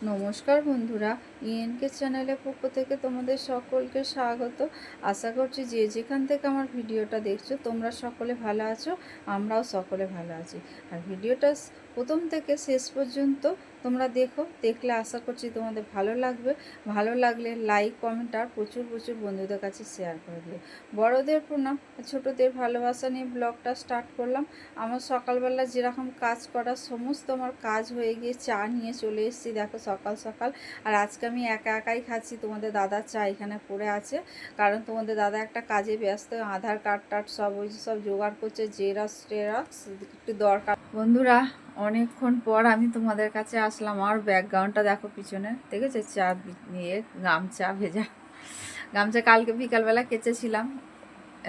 নমস্কার বন্ধুরা, ইএনকে চ্যানেলের পক্ষ থেকে তোমাদের সকলকে স্বাগত। আশা করছি যে যেখান থেকে আমার ভিডিওটা দেখছো তোমরা সকলে ভালো আছো, আমরাও সকলে ভালো আছি। আর ভিডিওটা প্রথম থেকে শেষ পর্যন্ত তোমরা দেখলে আশা করছি তোমাদের ভালো লাগবে। ভালো লাগলে লাইক, কমেন্ট আর প্রচুর প্রচুর বন্ধুদের কাছে শেয়ার করে দিও। বড়দের প্রণাম, ছোটদের ভালোবাসা নিয়ে ব্লগটা স্টার্ট করলাম। আমার সকালবেলা যেরকম কাজ করার সমস্ত আমার কাজ হয়ে গিয়ে চা নিয়ে চলে এসেছি, দেখো সকাল সকাল। আর আজকে আমি একা একাই খাচ্ছি, তোমাদের দাদার চা এখানে পড়ে আছে, কারণ তোমাদের দাদা একটা কাজে ব্যস্ত, আধার কার্ড টার্ড সব ওই সব জোগাড় করছে, জেরক্স টেরক্স একটু দরকার। বন্ধুরা, অনেকক্ষণ পর আমি তোমাদের কাছে আসলাম। আর ব্যাকগ্রাউন্ডটা দেখো পিছনে, দেখেছো? চা নিয়ে গামছা ভেজা, গামছা কালকে বিকালবেলা কেচেছিলাম,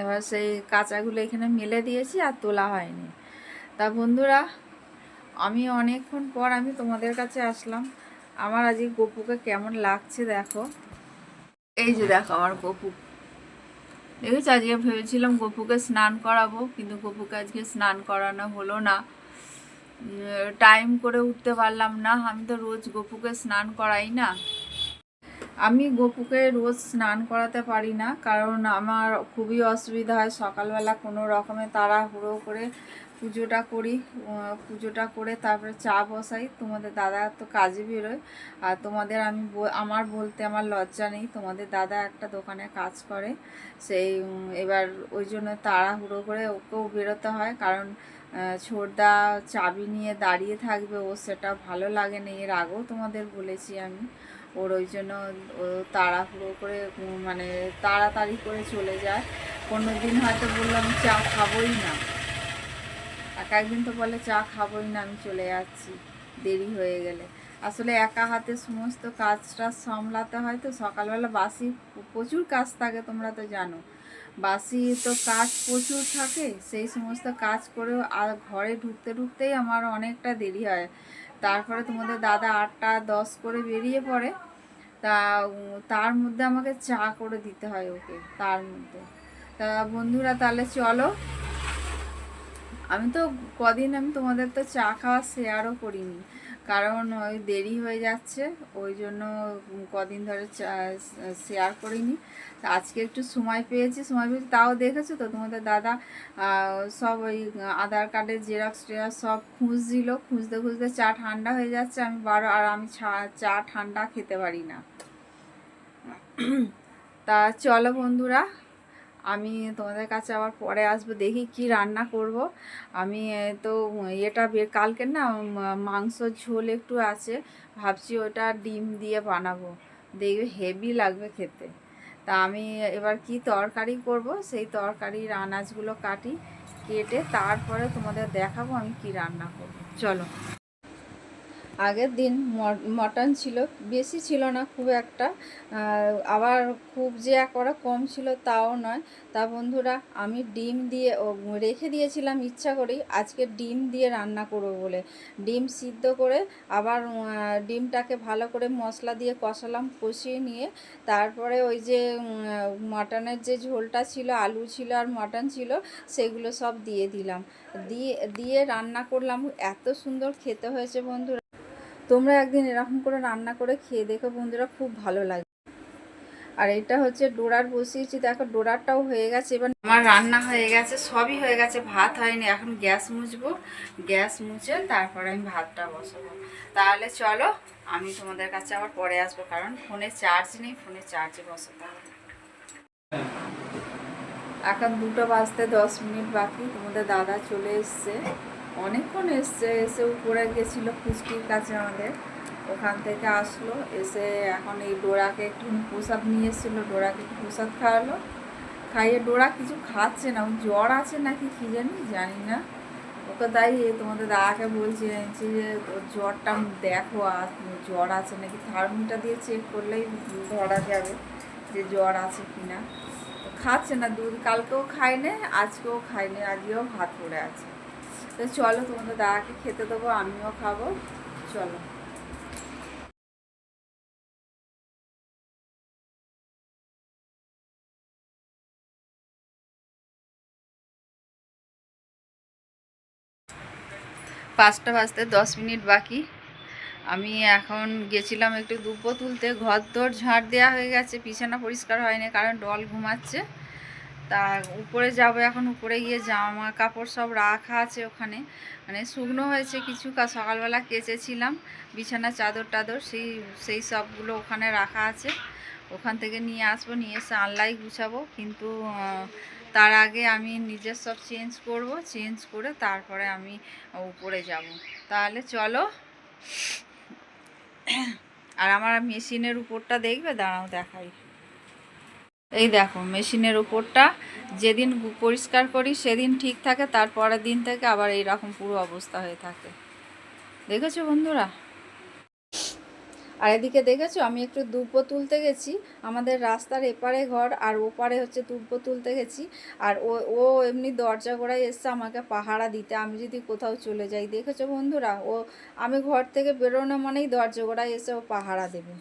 এবার সেই কাঁচাগুলো এখানে মেলে দিয়েছি আর তোলা হয়নি। তা বন্ধুরা, আমি অনেকক্ষণ পর আমি তোমাদের কাছে আসলাম। আমার আজকে গপুকে কেমন লাগছে দেখো। এই যে দেখো আমার গপু, দেখেছি। আজকে ভেবেছিলাম গপুকে স্নান করাবো, কিন্তু গপুকে আজকে স্নান করানো হলো না। টাইম করে উঠতে পারলাম না। আমি তো রোজ গপুকে স্নান করাই না। আমি গপুকে রোজ স্নান করাতে পারি না, কারণ আমার খুবই অসুবিধা হয়। সকালবেলা কোনো রকমে তাড়াহুড়ো করে পুজোটা করি, পুজোটা করে তারপরে চা বসাই। তোমাদের দাদা তো কাজে বেরোয়, আর তোমাদের আমার বলতে আমার লজ্জা নেই, তোমাদের দাদা একটা দোকানে কাজ করে। সেই এবার ওই জন্য তাড়াহুড়ো করে ওকেও বেরোতে হয়, কারণ ছোটদা চাবি নিয়ে দাঁড়িয়ে থাকবে, ও সেটা ভালো লাগে না। এর আগেও তোমাদের বলেছি আমি। ওর ওই জন্য ও তাড়াহুড়ো করে মানে তাড়াতাড়ি করে চলে যায়। কোনো দিন হয়তো বললাম চা খাবোই না, একদিন তো বলে চা খাবোই না, আমি চলে যাচ্ছি দেরি হয়ে গেলে। আসলে একা হাতে সমস্ত কাজটা সামলাতে হয়, তো সকালবেলা বাসি প্রচুর কাজ থাকে, তোমরা তো জানো। বাসি তো কাজ প্রচুর থাকে, সেই সমস্ত কাজ করেও আর ঘরে ঢুকতে ঢুকতেই আমার অনেকটা দেরি হয়। তারপরে তোমাদের দাদা 8টা 10 করে বেরিয়ে পড়ে, তা তার মধ্যে আমাকে চা করে দিতে হয় ওকে তার মধ্যে। তা বন্ধুরা, তাহলে চলো। আমি তো কদিন আমি তোমাদের তো চা খাওয়া শেয়ারও করিনি, কারণ ওই দেরি হয়ে যাচ্ছে, ওই জন্য কদিন ধরে চা শেয়ার করিনি। তা আজকে একটু সময় পেয়েছি, তাও দেখেছো তো তোমাদের দাদা সব ওই আধার কার্ডের জেরক্স টেরক্স সব খুঁজছিল, খুঁজতে খুঁজতে চা ঠান্ডা হয়ে যাচ্ছে। আর আমি চা ঠান্ডা খেতে পারি না। তা চলো বন্ধুরা, আমি তোমাদের কাছে আবার পরে আসবো, দেখি কি রান্না করব। আমি তো কালকে না মাংসর ঝোল একটু আছে, ভাবছি ওটা ডিম দিয়ে বানাবো, দেখবে হেভি লাগবে খেতে। তা আমি এবার কি তরকারি করব, সেই তরকারির আনাজগুলো কেটে তারপরে তোমাদের দেখাবো আমি কি রান্না করব। চলো। আগের দিন মটন ছিল, বেশি ছিল না খুব একটা, আবার খুব যে একবারে কম ছিল তাও নয়। তা বন্ধুরা, আমি ডিম দিয়ে রেখে দিয়েছিলাম ইচ্ছা করেই, আজকে ডিম দিয়ে রান্না করবো বলে। ডিম সিদ্ধ করে আবার ডিমটাকে ভালো করে মশলা দিয়ে কষালাম, কষিয়ে নিয়ে তারপরে ওই যে মটনের যে ঝোলটা ছিল, আলু ছিল আর মটন ছিল, সেগুলো সব দিয়ে দিলাম, দিয়ে দিয়ে রান্না করলাম। এত সুন্দর খেতে হয়েছে বন্ধুরা, তোমরা একদিন এরকম করে রান্না করে খেয়ে দেখো বন্ধুরা, খুব ভালো লাগে। আর এটা হচ্ছে ডোরার বসিয়েছি, দেখো ডোরারটাও হয়ে গেছে। এবার আমার রান্না হয়ে গেছে, সবই হয়ে গেছে, ভাত হয়নি। এখন গ্যাস মুছবো, গ্যাস মুছে তারপরে আমি ভাতটা বসাবো। তাহলে চলো, আমি তোমাদের কাছে আবার পরে আসবো, কারণ ফোনে চার্জ নেই, ফোনে চার্জে বসাতে হবে। এখন 2টা বাজতে 10 মিনিট বাকি, তোমাদের দাদা চলে এসছে, অনেকক্ষণ এসছে। এসে উপরে গেছিলো পুষ্টির কাছে আমাদের, ওখান থেকে আসলো, এসে এখন এই ডোরাকে একটু প্রসাদ নিয়ে এসেছিলো, ডোরাকে একটু প্রসাদ খাওয়ালো, খাইয়ে ডোরা কিছু খাচ্ছে না, জ্বর আছে নাকি কি জানি না। ওকে তাই তোমাদের দাদাকে বলছি যে ওর জ্বরটা দেখো, আর জ্বর আছে নাকি, থার্মোমিটার দিয়ে চেক করলেই ধরা যাবে যে জ্বর আছে কিনা। খাচ্ছে না দুধ, কালকেও খায়নি, আজকেও খায়নি, আজকেও ভাত পড়ে আছে। তো চলো, তোমাদের দাদাকে খেতে দেবো, আমিও খাবো, চলো। 5টা বাজতে 10 মিনিট বাকি, আমি এখন গেছিলাম একটু দুব্বো তুলতে, ঘর দোর ঝাঁট দেওয়া হয়ে গেছে, বিছানা পরিষ্কার হয়নি কারণ ডল ঘুমাচ্ছে। তা উপরে যাব এখন, উপরে গিয়ে জামা কাপড় সব রাখা আছে ওখানে, মানে শুকনো হয়েছে কিছু, সকালবেলা কেচেছিলাম বিছানা চাদর টাদর, সেই সবগুলো ওখানে রাখা আছে। ওখান থেকে নিয়ে আসবো, নিয়ে এসে আনলাই গুছাবো, কিন্তু তার আগে আমি নিজের সব চেঞ্জ করব, চেঞ্জ করে তারপরে আমি উপরে যাব। তাহলে চলো। আর আমার মেশিনের উপরটা দেখবে, দাঁড়াও দেখাই। এই দেখো মেশিনের উপরটা যেদিন পরিষ্কার করি সেদিন ঠিক থাকে, তারপরের দিন থেকে আবার এইরকম পুরো অবস্থা হয়ে থাকে, দেখেছো বন্ধুরা? আর এদিকে দেখেছো আমি একটু দুব্বো তুলতে গেছি, আমাদের রাস্তার এপারে ঘর আর ওপারে হচ্ছে দুব্বো তুলতে গেছি। আর ও ও এমনি দরজা গোড়ায় এসছে আমাকে পাহারা দিতে, আমি যদি কোথাও চলে যাই। দেখেছো বন্ধুরা, আমি ঘর থেকে বেরোনো মানেই দরজা গোড়ায় এসে ও পাহারা দেবে।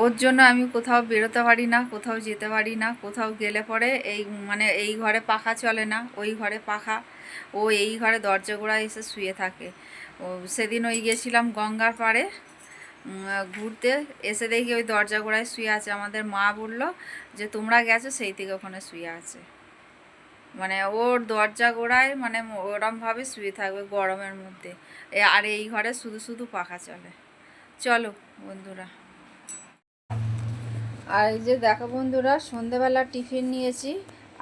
ওর জন্য আমি কোথাও বেরোতে পারি না, কোথাও যেতে পারি না। কোথাও গেলে পরে এই ঘরে পাখা চলে না, ওই ঘরে পাখা, ও এই ঘরে দরজা গোড়ায় এসে শুয়ে থাকে। সেদিন গেছিলাম গঙ্গার পাড়ে ঘুরতে, এসে দেখি ওই দরজা গোড়ায় শুয়ে আছে। আমাদের মা বলল যে তোমরা গেছো, সেই থেকে ওখানে শুয়ে আছে। মানে ওর দরজা গোড়ায় ওরমভাবে শুয়ে থাকবে গরমের মধ্যে। আর এই ঘরে শুধু শুধু পাখা চলে। চলো বন্ধুরা। আর এই যে দেখো বন্ধুরা, সন্ধেবেলা টিফিন নিয়েছি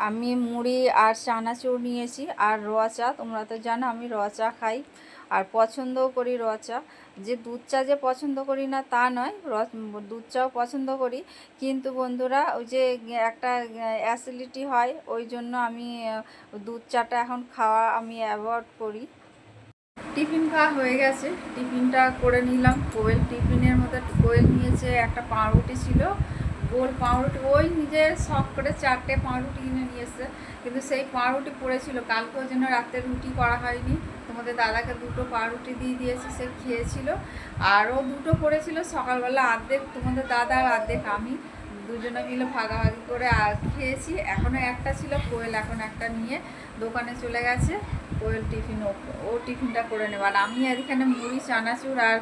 আমি, মুড়ি আর চানাচুর নিয়েছি আর রোয়া চা। তোমরা তো জানো আমি রোয়া চা খাই আর পছন্দও করি রোয়া চা। যে দুধ চা যে পছন্দ করি না তা নয়, দুধ চাও পছন্দ করি, কিন্তু বন্ধুরা ওই যে একটা অ্যাসিডিটি হয়, ওই জন্য আমি দুধ চাটা এখন খাওয়া আমি অ্যাভয়েড করি। টিফিন খাওয়া হয়ে গেছে, টিফিনটা করে নিলাম। কোয়েল টিফিনের মধ্যে কোয়েল নিয়েছে একটা পাউরুটি ছিল, গোল পাউরুটি, ওই নিজে শখ করে 4টে পাউরুটি কিনে নিয়ে এসছে, কিন্তু সেই পাউরুটি পড়েছিল। কালকেও যেন রাতে রুটি করা হয়নি, তোমাদের দাদাকে 2টো পাউরুটি দিয়ে দিয়েছি, সে খেয়েছিল। আরও 2টো পড়েছিল, সকালবেলা অর্ধেক তোমাদের দাদা আর অর্ধেক আমি দুজনে মিলে ভাগাভাগি করে খেয়েছি। এখনও একটা ছিল, কোয়েল এখন একটা নিয়ে দোকানে চলে গেছে। কোয়েল টিফিন, ও টিফিনটা করে নেব। আর আমি এখানে মুড়ি চানাচুর আর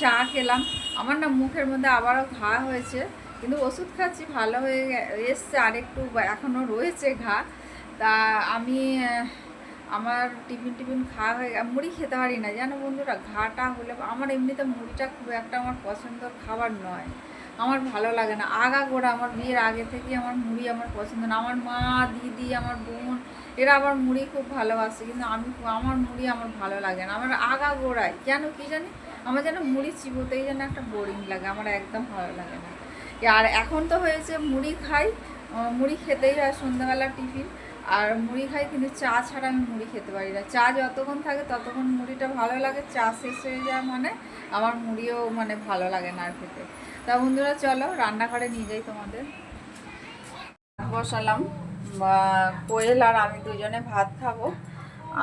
চা খেলাম। আমার না মুখের মধ্যে আবারও ঘা হয়েছে, কিন্তু ওষুধ খাচ্ছি, ভালো হয়ে এসছে, আর একটু এখনও রয়েছে ঘা। তা আমি আমার টিফিন খাওয়া হয়ে, মুড়ি খেতে পারি না জানো বন্ধুরা, ঘাটা হলে। আমার এমনিতে মুড়িটা খুব একটা আমার পছন্দের খাবার নয়, আমার ভালো লাগে না। আগাগোড়া আমার বিয়ের আগে থেকে আমার মুড়ি আমার পছন্দ না। আমার মা, দিদি, আমার বোন এরা আবার মুড়ি খুব ভালোবাসে, কিন্তু আমার মুড়ি আমার ভালো লাগে না। আমার আগাগোড়ায় কেন কি জানি, আমার যেন মুড়ি চিবোতেই যেন একটা বোরিং লাগে, আমার একদম ভালো লাগে না। আর এখন তো হয়েছে মুড়ি খাই, মুড়ি খেতেই হয় সন্ধ্যাবেলা টিফিন, আর মুড়ি খাই, কিন্তু চা ছাড়া আমি মুড়ি খেতে পারি না। চা যতক্ষণ থাকে ততক্ষণ মুড়িটা ভালো লাগে, চা শেষ হয়ে যায় আমার মুড়িও ভালো লাগে না আর খেতে। তা বন্ধুরা চলো রান্নাঘরে নিয়ে যাই তোমাদের। বসালাম, কোয়েল আর আমি দুজনে ভাত খাবো।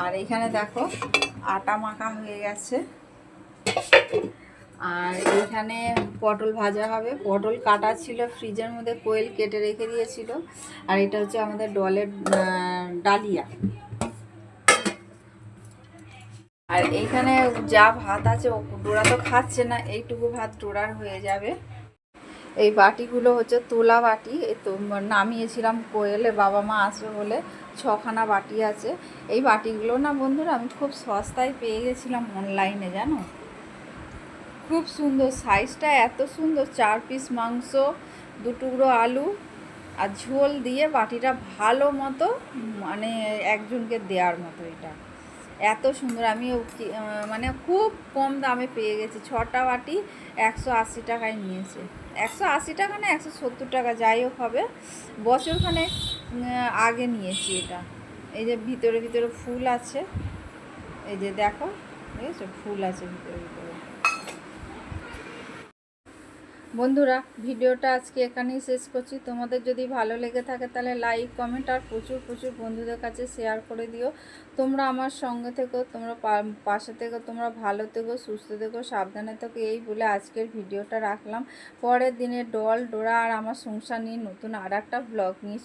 আর এখানে দেখো আটা মাখা হয়ে গেছে, আর এইখানে পটল ভাজা হবে। পটল কাটা ছিল ফ্রিজের মধ্যে, কোয়েল কেটে রেখে দিয়েছিল। আর এটা হচ্ছে আমাদের ডলের ডালিয়া। আর এইখানে যা ভাত আছে, ডোরা তো খাচ্ছে না, এইটুকু ভাত ডোরার হয়ে যাবে। এই বাটিগুলো হচ্ছে তোলা বাটি, তো নামিয়েছিলাম কোয়েলের বাবা মা আসবে বলে, 6খানা বাটি আছে। এই বাটিগুলো না বন্ধুরা আমি খুব সস্তায় পেয়ে গেছিলাম অনলাইনে, জানো, খুব সুন্দর, সাইজটা এত সুন্দর, 4 পিস মাংস, 2 টুকরো আলু আর ঝোল দিয়ে বাটিটা ভালো মতো, একজনকে দেওয়ার মতো। এটা এত সুন্দর, আমি খুব কম দামে পেয়ে গেছি। 6টা বাটি 180 টাকায় নিয়েছে, 180 টাকা না 170 টাকা, যাই হোক হবে। বছরখানেক আগে নিয়েছি এটা। এই যে ভিতরে ভিতরে ফুল আছে, এই যে দেখো, দেখেছো ফুল আছে ভিতরে ভিতরে। বন্ধুরা ভিডিওটা আজকে এখানেই শেষ করছি। তোমাদের যদি ভালো লেগে থাকে তাহলে লাইক, কমেন্ট আর প্রচুর প্রচুর বন্ধুদের কাছে শেয়ার করে দিও। তোমরা আমার সঙ্গে থেকো, তোমরা পাশে থেকো, তোমরা ভালো থেকো, সুস্থ থেকো, সাবধানে থেকো, এই বলে আজকের ভিডিওটা রাখলাম। পরের দিনে ডল, ডোরা আর আমার সংসার নিয়ে নতুন আর একটা ব্লগ নিয়ে